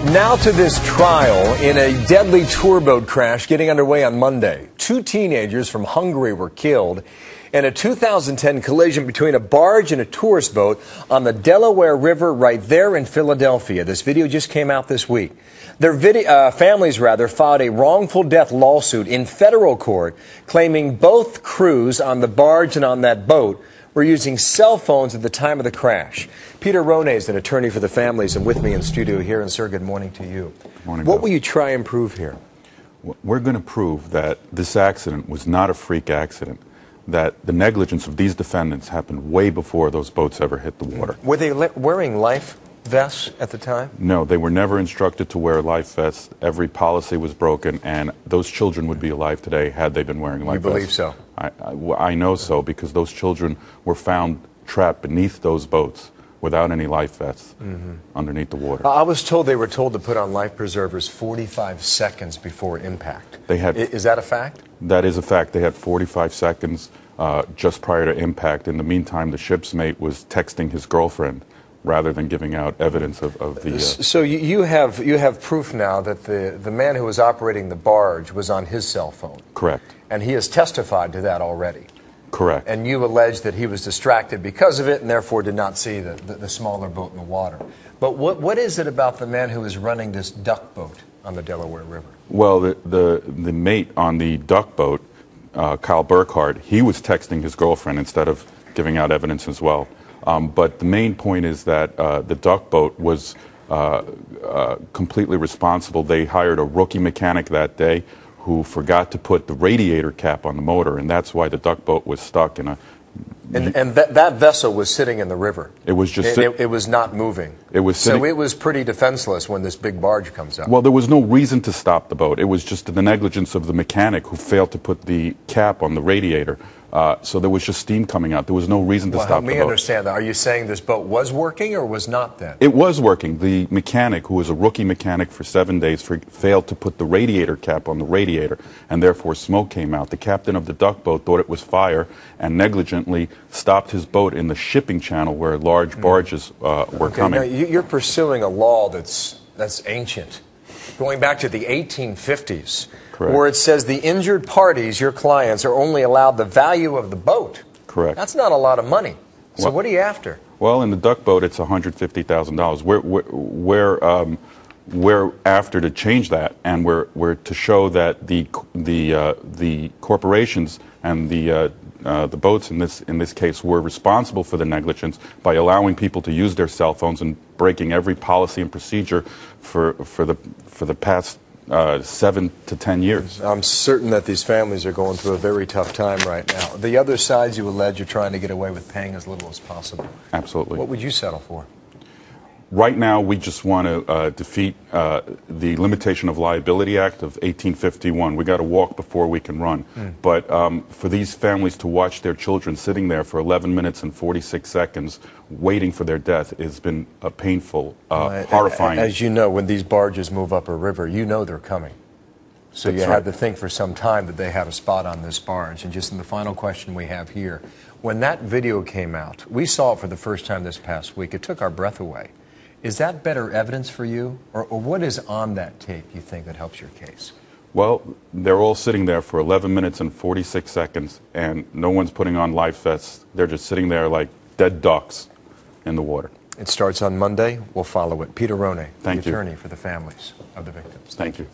Now to this trial in a deadly tour boat crash getting underway on Monday. 2 teenagers from Hungary were killed in a 2010 collision between a barge and a tourist boat on the Delaware River right there in Philadelphia. This video just came out this week. Their families filed a wrongful death lawsuit in federal court claiming both crews on the barge and on that boat were using cell phones at the time of the crash. Peter Ronai is an attorney for the families and with me in studio here. And, sir, good morning to you. Good morning, what Bill. will you try and prove here? We're going to prove that this accident was not a freak accident, that the negligence of these defendants happened way before those boats ever hit the water. Were they wearing life vests at the time? No, they were never instructed to wear life vests. Every policy was broken, and those children would be alive today had they been wearing life vests. You believe so? I know so, because those children were found trapped beneath those boats without any life vests underneath the water. I was told they were told to put on life preservers 45 seconds before impact. Is that a fact? That is a fact. They had 45 seconds just prior to impact. In the meantime, the ship's mate was texting his girlfriend rather than giving out evidence of the... So you have proof now that the man who was operating the barge was on his cell phone? Correct. And he has testified to that already? Correct. And you allege that he was distracted because of it and therefore did not see the smaller boat in the water. But what is it about the man who is running this duck boat on the Delaware River? Well, the mate on the duck boat, Kyle Burkhardt, he was texting his girlfriend instead of giving out evidence as well. But the main point is that the duck boat was completely responsible. They hired a rookie mechanic that day who forgot to put the radiator cap on the motor, and that's why the duck boat was stuck in a... And that vessel was sitting in the river. It was just... It was not moving. It was sitting... So it was pretty defenseless when this big barge comes up. Well, there was no reason to stop the boat. It was just the negligence of the mechanic who failed to put the cap on the radiator. So there was just steam coming out. There was no reason to stop the boat. Help me understand that. Are you saying this boat was working or was not then? It was working. The mechanic, who was a rookie mechanic for 7 days, failed to put the radiator cap on the radiator, and therefore smoke came out. The captain of the duck boat thought it was fire and negligently stopped his boat in the shipping channel where large barges were coming. Now you're pursuing a law that's ancient, going back to the 1850s. Correct. Where it says the injured parties, your clients, are only allowed the value of the boat. Correct. That's not a lot of money. So what are you after? Well, in the duck boat, it's $150,000. We're after to change that, and we're to show that the corporations and the boats in this case were responsible for the negligence by allowing people to use their cell phones and breaking every policy and procedure for the past 7 to 10 years. I'm certain that these families are going through a very tough time right now. The other sides, you allege, you're trying to get away with paying as little as possible. Absolutely. What would you settle for? Right now, we just want to defeat the Limitation of Liability Act of 1851. We got to walk before we can run. But for these families to watch their children sitting there for 11 minutes and 46 seconds waiting for their death has been painful, horrifying. As you know, when these barges move up a river, you know they're coming. So you had to think for some time that they had a spot on this barge. And just in the final question we have here, when that video came out, we saw it for the first time this past week. It took our breath away. Is that better evidence for you? Or what is on that tape you think that helps your case? Well, they're all sitting there for 11 minutes and 46 seconds, and no one's putting on life vests. They're just sitting there like dead ducks in the water. It starts on Monday. We'll follow it. Peter Ronai, the Thank you. attorney for the families of the victims. Thank you.